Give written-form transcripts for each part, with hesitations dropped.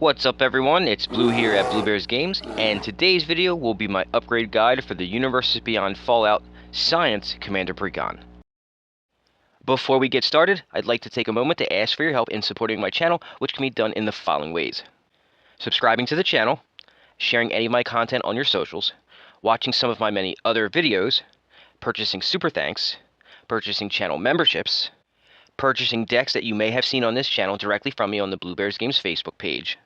What's up everyone, it's Blue here at Blue Bears Games, and today's video will be my upgrade guide for the Universes Beyond Fallout Science Commander Precon. Before we get started, I'd like to take a moment to ask for your help in supporting my channel, which can be done in the following ways. Subscribing to the channel, sharing any of my content on your socials, watching some of my many other videos, purchasing super thanks, purchasing channel memberships, purchasing decks that you may have seen on this channel directly from me on the Blue Bears Games Facebook page,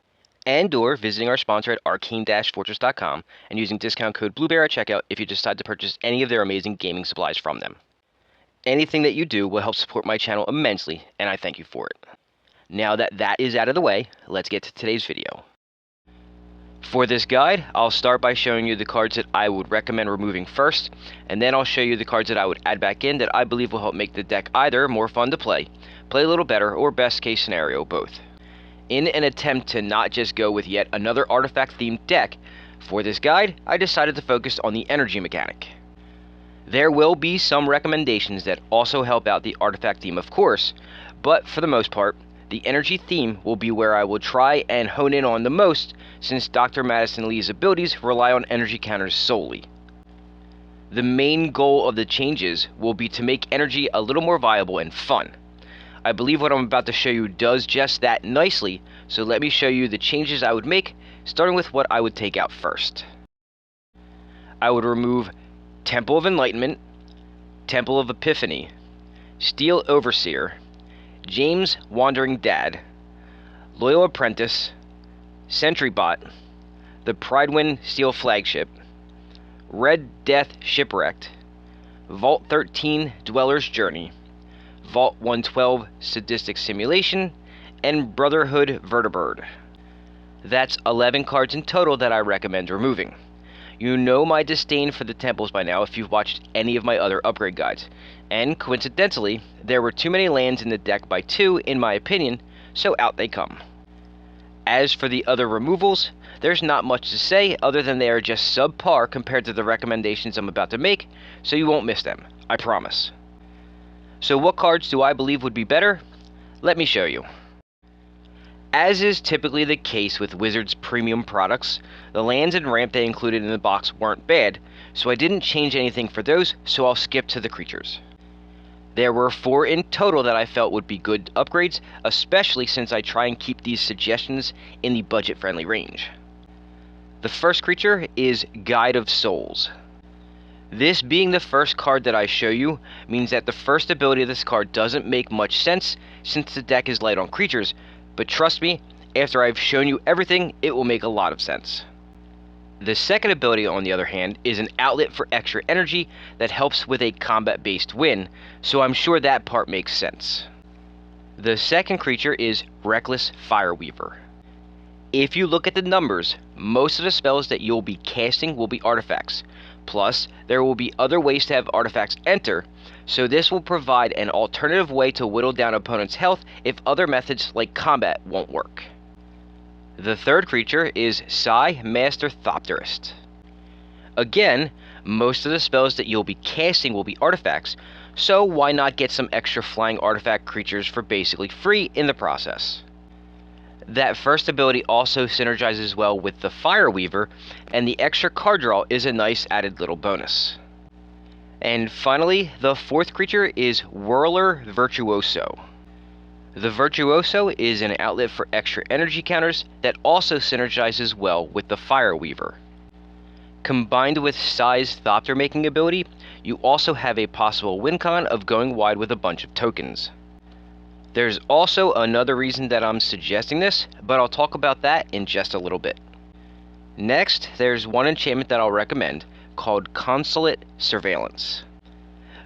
and/or visiting our sponsor at arcane-fortress.com and using discount code BLUEBEAR at checkout if you decide to purchase any of their amazing gaming supplies from them. Anything that you do will help support my channel immensely, and I thank you for it. Now that that is out of the way, let's get to today's video. For this guide, I'll start by showing you the cards that I would recommend removing first, and then I'll show you the cards that I would add back in that I believe will help make the deck either more fun to play a little better, or best case scenario, both. In an attempt to not just go with yet another artifact-themed deck, for this guide, I decided to focus on the energy mechanic. There will be some recommendations that also help out the artifact theme, of course, but for the most part, the energy theme will be where I will try and hone in on the most, since Dr. Madison Lee's abilities rely on energy counters solely. The main goal of the changes will be to make energy a little more viable and fun. I believe what I'm about to show you does just that nicely, so let me show you the changes I would make, starting with what I would take out first. I would remove Temple of Enlightenment, Temple of Epiphany, Steel Overseer, James Wandering Dad, Loyal Apprentice, Sentry Bot, the Pridewind Steel Flagship, Red Death Shipwrecked, Vault 13 Dweller's Journey, Vault 112 Sadistic Simulation, and Brotherhood Vertibird. That's 11 cards in total that I recommend removing. You know my disdain for the temples by now if you've watched any of my other upgrade guides, and coincidentally, there were too many lands in the deck by 2 in my opinion, so out they come. As for the other removals, there's not much to say other than they are just subpar compared to the recommendations I'm about to make, so you won't miss them, I promise. So what cards do I believe would be better? Let me show you. As is typically the case with Wizards premium products, the lands and ramp they included in the box weren't bad, so I didn't change anything for those, so I'll skip to the creatures. There were 4 in total that I felt would be good upgrades, especially since I try and keep these suggestions in the budget-friendly range. The first creature is Guide of Souls. This being the first card that I show you means that the first ability of this card doesn't make much sense since the deck is light on creatures, but trust me, after I've shown you everything, it will make a lot of sense. The second ability, on the other hand, is an outlet for extra energy that helps with a combat-based win, so I'm sure that part makes sense. The second creature is Reckless Fireweaver. If you look at the numbers, most of the spells that you'll be casting will be artifacts. Plus, there will be other ways to have artifacts enter, so this will provide an alternative way to whittle down opponents' health if other methods like combat won't work. The third creature is Psi Master Thopterist. Again, most of the spells that you'll be casting will be artifacts, so why not get some extra flying artifact creatures for basically free in the process? That first ability also synergizes well with the Fireweaver, and the extra card draw is a nice added little bonus. And finally, the fourth creature is Whirler Virtuoso. The Virtuoso is an outlet for extra energy counters that also synergizes well with the Fireweaver. Combined with Psi's Thopter making ability, you also have a possible win con of going wide with a bunch of tokens. There's also another reason that I'm suggesting this, but I'll talk about that in just a little bit. Next, there's one enchantment that I'll recommend, called Consulate Surveillance.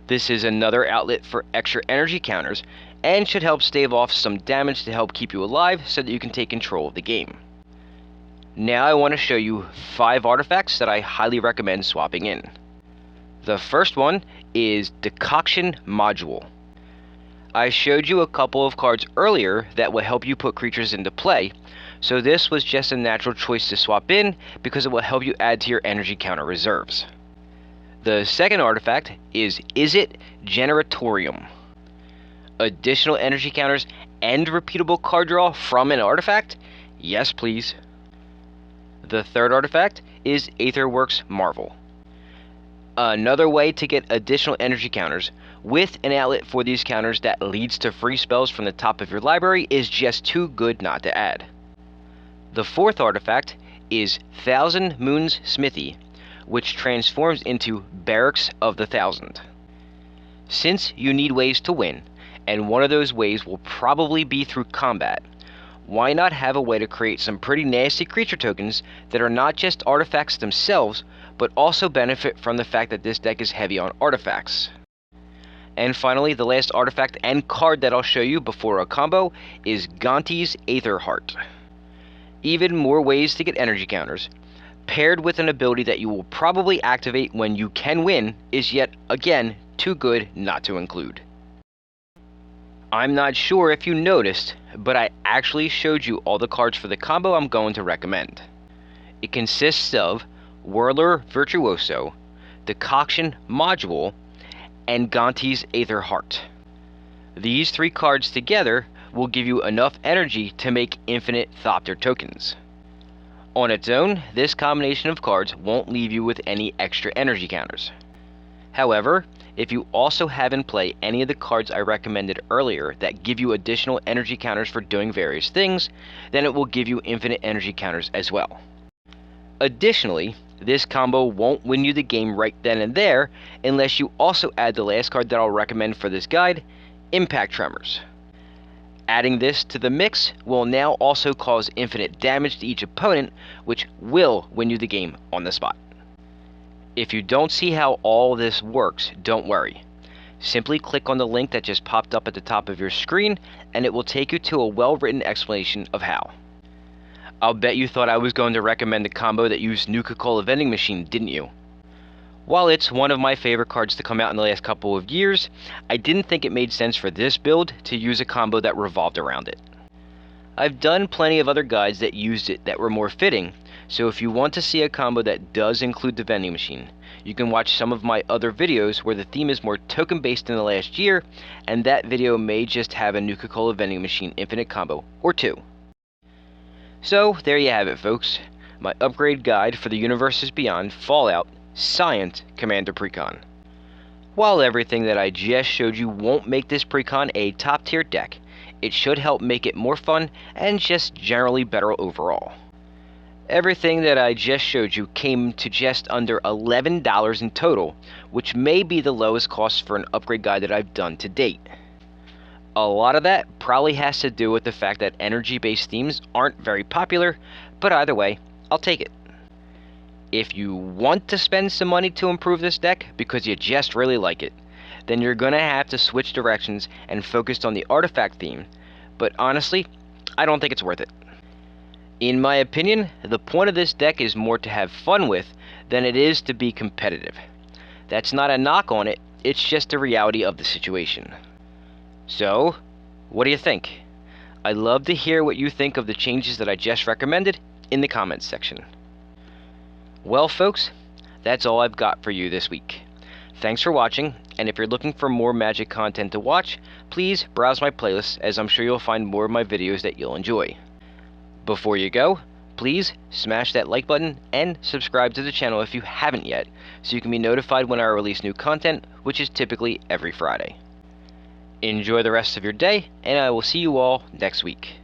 This is another outlet for extra energy counters, and should help stave off some damage to help keep you alive so that you can take control of the game. Now I want to show you 5 artifacts that I highly recommend swapping in. The first one is Decoction Module. I showed you a couple of cards earlier that will help you put creatures into play, so this was just a natural choice to swap in because it will help you add to your energy counter reserves. The second artifact is It Generatorium. Additional energy counters and repeatable card draw from an artifact? Yes, please. The third artifact is Aetherworks Marvel. Another way to get additional energy counters with an outlet for these counters that leads to free spells from the top of your library is just too good not to add. The fourth artifact is Thousand Moons Smithy, which transforms into Barracks of the Thousand. Since you need ways to win, and one of those ways will probably be through combat, why not have a way to create some pretty nasty creature tokens that are not just artifacts themselves, but also benefit from the fact that this deck is heavy on artifacts. And finally, the last artifact and card that I'll show you before a combo is Gonti's Aetherheart. Even more ways to get energy counters, paired with an ability that you will probably activate when you can win, is yet again too good not to include. I'm not sure if you noticed, but I actually showed you all the cards for the combo I'm going to recommend. It consists of Whirler Virtuoso, Decoction Module, and Gonti's Aetherheart. These three cards together will give you enough energy to make infinite Thopter tokens. On its own, this combination of cards won't leave you with any extra energy counters. However, if you also have in play any of the cards I recommended earlier that give you additional energy counters for doing various things, then it will give you infinite energy counters as well. Additionally, this combo won't win you the game right then and there unless you also add the last card that I'll recommend for this guide, Impact Tremors. Adding this to the mix will now also cause infinite damage to each opponent, which will win you the game on the spot. If you don't see how all this works, don't worry. Simply click on the link that just popped up at the top of your screen, and it will take you to a well-written explanation of how. I'll bet you thought I was going to recommend a combo that used Nuka-Cola Vending Machine, didn't you? While it's one of my favorite cards to come out in the last couple of years, I didn't think it made sense for this build to use a combo that revolved around it. I've done plenty of other guides that used it that were more fitting, so if you want to see a combo that does include the vending machine, you can watch some of my other videos where the theme is more token based in the last year, and that video may just have a Nuka-Cola Vending Machine infinite combo or two. So there you have it, folks, my upgrade guide for the Universes Beyond Fallout Science Commander Precon. While everything that I just showed you won't make this Precon a top tier deck, it should help make it more fun and just generally better overall. Everything that I just showed you came to just under $11 in total, which may be the lowest cost for an upgrade guide that I've done to date. A lot of that probably has to do with the fact that energy-based themes aren't very popular, but either way, I'll take it. If you want to spend some money to improve this deck because you just really like it, then you're going to have to switch directions and focus on the artifact theme, but honestly, I don't think it's worth it. In my opinion, the point of this deck is more to have fun with than it is to be competitive. That's not a knock on it, it's just a reality of the situation. So, what do you think? I'd love to hear what you think of the changes that I just recommended in the comments section. Well, folks, that's all I've got for you this week. Thanks for watching, and if you're looking for more Magic content to watch, please browse my playlist, as I'm sure you'll find more of my videos that you'll enjoy. Before you go, please smash that like button and subscribe to the channel if you haven't yet, so you can be notified when I release new content, which is typically every Friday. Enjoy the rest of your day, and I will see you all next week.